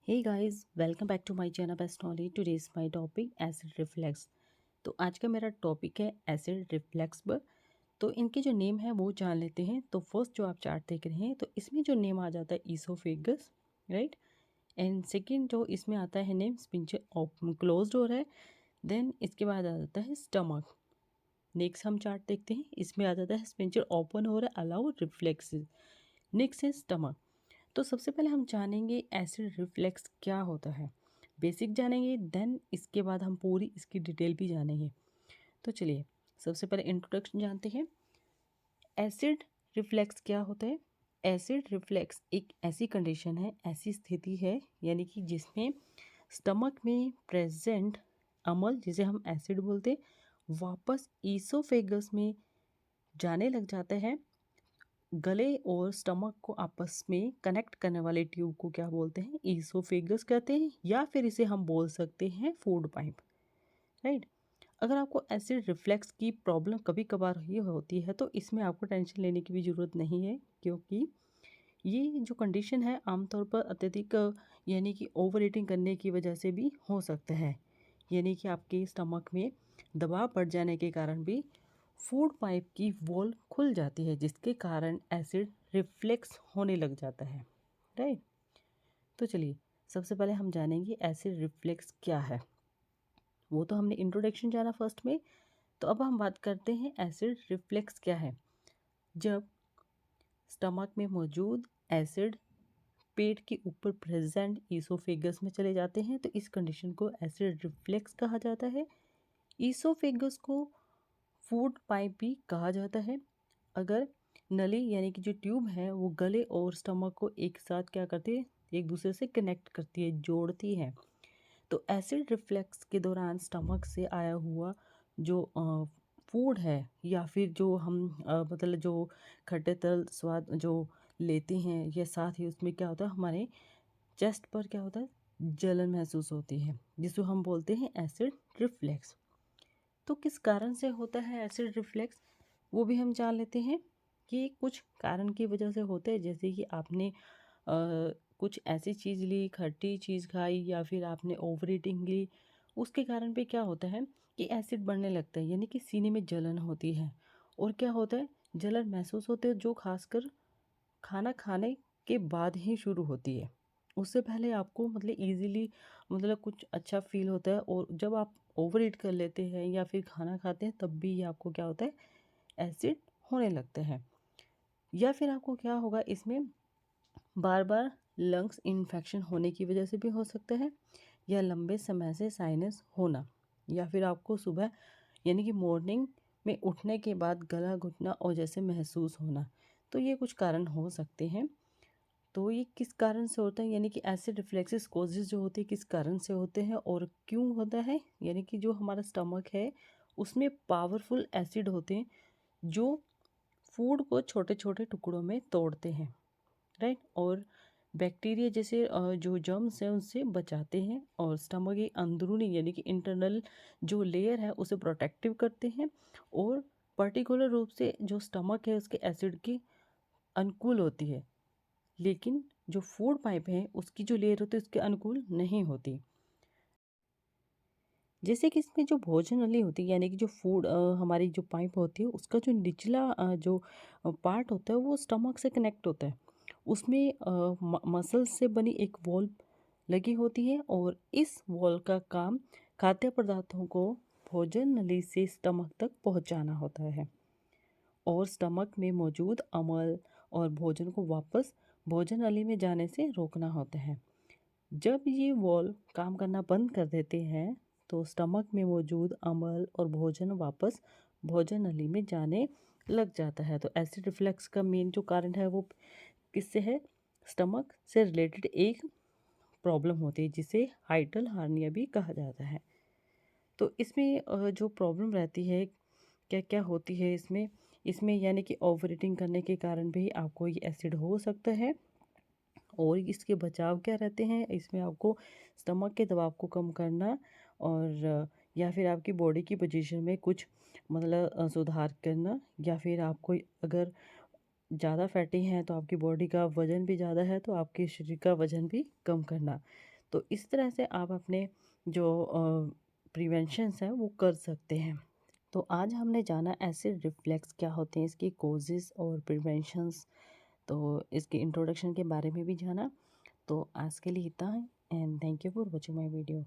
Hey guys, welcome back to my channel best knowledge. Today is my topic acid reflux. तो आज का मेरा topic है acid reflex पर। तो इनके जो नेम है वो जान लेते हैं। तो फर्स्ट जो आप चार्ट देख रहे हैं तो इसमें जो नेम आ जाता है ईसोफेगस, राइट। एंड सेकंड जो इसमें आता है नेम स्पिंचर क्लोज्ड हो रहा है। देन इसके बाद आ जाता है स्टमक। नेक्स्ट हम चार्ट देखते हैं, इसमें आ जाता है स्पिंचर ओपन हो रहा है, अलाउ रिफ्लेक्स। नेक्स्ट है स्टमक। तो सबसे पहले हम जानेंगे एसिड रिफ्लेक्स क्या होता है। बेसिक जानेंगे, देन इसके बाद हम पूरी इसकी डिटेल भी जानेंगे। तो चलिए सबसे पहले इंट्रोडक्शन जानते हैं। एसिड रिफ्लेक्स क्या होता है। एसिड रिफ्लेक्स एक ऐसी कंडीशन है, ऐसी स्थिति है, यानी कि जिसमें स्टमक में प्रेजेंट अम्ल, जिसे हम एसिड बोलते हैं, वापस ईसोफेगस में जाने लग जाता है। गले और स्टमक को आपस में कनेक्ट करने वाले ट्यूब को क्या बोलते हैं, ईसोफेगस कहते हैं, या फिर इसे हम बोल सकते हैं फूड पाइप, राइट। अगर आपको एसिड रिफ्लेक्स की प्रॉब्लम कभी कभार ही होती है तो इसमें आपको टेंशन लेने की भी ज़रूरत नहीं है, क्योंकि ये जो कंडीशन है आमतौर पर अत्यधिक यानी कि ओवर ईटिंग करने की वजह से भी हो सकता है। यानी कि आपके स्टमक में दबाव बढ़ जाने के कारण भी फूड पाइप की वॉल खुल जाती है, जिसके कारण एसिड रिफ्लेक्स होने लग जाता है, राइट। तो चलिए सबसे पहले हम जानेंगे एसिड रिफ्लेक्स क्या है। वो तो हमने इंट्रोडक्शन जाना फर्स्ट में। तो अब हम बात करते हैं एसिड रिफ्लेक्स क्या है। जब स्टमक में मौजूद एसिड पेट के ऊपर प्रेजेंट ईसोफेगस में चले जाते हैं तो इस कंडीशन को एसिड रिफ्लेक्स कहा जाता है। ईसोफेगस को फूड पाइप भी कहा जाता है। अगर नली यानी कि जो ट्यूब है वो गले और स्टमक को एक साथ क्या करती है, एक दूसरे से कनेक्ट करती है, जोड़ती है। तो एसिड रिफ्लेक्स के दौरान स्टमक से आया हुआ जो फूड है, या फिर जो हम मतलब जो खट्टे तरल स्वाद जो लेते हैं, या साथ ही उसमें क्या होता है, हमारे चेस्ट पर क्या होता है, जलन महसूस होती है, जिसको हम बोलते हैं एसिड रिफ्लेक्स। तो किस कारण से होता है एसिड रिफ्लेक्स, वो भी हम जान लेते हैं। कि कुछ कारण की वजह से होते हैं, जैसे कि आपने कुछ ऐसी चीज़ ली, खट्टी चीज़ खाई, या फिर आपने ओवर ईटिंग ली, उसके कारण पे क्या होता है कि एसिड बढ़ने लगता है, यानी कि सीने में जलन होती है। और क्या होता है, जलन महसूस होते है जो खासकर खाना खाने के बाद ही शुरू होती है। उससे पहले आपको मतलब इजीली मतलब कुछ अच्छा फील होता है, और जब आप ओवर ईट कर लेते हैं या फिर खाना खाते हैं तब भी ये आपको क्या होता है, एसिड होने लगता है। या फिर आपको क्या होगा, इसमें बार बार लंग्स इन्फेक्शन होने की वजह से भी हो सकता है, या लंबे समय से साइनस होना, या फिर आपको सुबह यानी कि मॉर्निंग में उठने के बाद गला घुटना और जैसे महसूस होना। तो ये कुछ कारण हो सकते हैं। तो ये किस कारण से होता है, यानी कि एसिड रिफ्लेक्सिस कोजेज जो होते हैं किस कारण से होते हैं और क्यों होता है। यानी कि जो हमारा स्टमक है उसमें पावरफुल एसिड होते हैं जो फूड को छोटे छोटे टुकड़ों में तोड़ते हैं, राइट। और बैक्टीरिया जैसे जो जर्म्स हैं उनसे बचाते हैं, और स्टमक की अंदरूनी यानी कि इंटरनल जो लेयर है उसे प्रोटेक्टिव करते हैं। और पर्टिकुलर रूप से जो स्टमक है उसके एसिड की अनुकूल होती है, लेकिन जो फूड पाइप है उसकी जो लेयर होती है उसके अनुकूल नहीं होती। जैसे कि इसमें जो भोजन नली होती है, यानी कि जो फूड हमारी जो पाइप होती है उसका जो निचला जो पार्ट होता है वो स्टमक से कनेक्ट होता है। उसमें मसल्स से बनी एक वॉल्व लगी होती है, और इस वॉल्व का काम खाद्य पदार्थों को भोजन नली से स्टमक तक पहुंचाना होता है, और स्टमक में मौजूद अम्ल और भोजन को वापस भोजन नली में जाने से रोकना होता है। जब ये वॉल्व काम करना बंद कर देते हैं तो स्टमक में मौजूद अम्ल और भोजन वापस भोजन नली में जाने लग जाता है। तो एसिड रिफ्लक्स का मेन जो कारण है वो किससे है, स्टमक से रिलेटेड एक प्रॉब्लम होती है जिसे हाइटल हार्निया भी कहा जाता है। तो इसमें जो प्रॉब्लम रहती है क्या क्या होती है इसमें, इसमें यानी कि ओवर ईटिंग करने के कारण भी आपको ये एसिड हो सकता है। और इसके बचाव क्या रहते हैं, इसमें आपको स्टमक के दबाव को कम करना, और या फिर आपकी बॉडी की पोजीशन में कुछ मतलब सुधार करना, या फिर आपको अगर ज़्यादा फैटी हैं तो आपकी बॉडी का वज़न भी ज़्यादा है तो आपके शरीर का वज़न भी कम करना। तो इस तरह से आप अपने जो प्रिवेंशंस हैं वो कर सकते हैं। तो आज हमने जाना एसिड रिफ्लेक्स क्या होते हैं, इसकी कोजेज़ और प्रिवेंशंस, तो इसके इंट्रोडक्शन के बारे में भी जाना। तो आज के लिए इतना है and thank you for watching my video.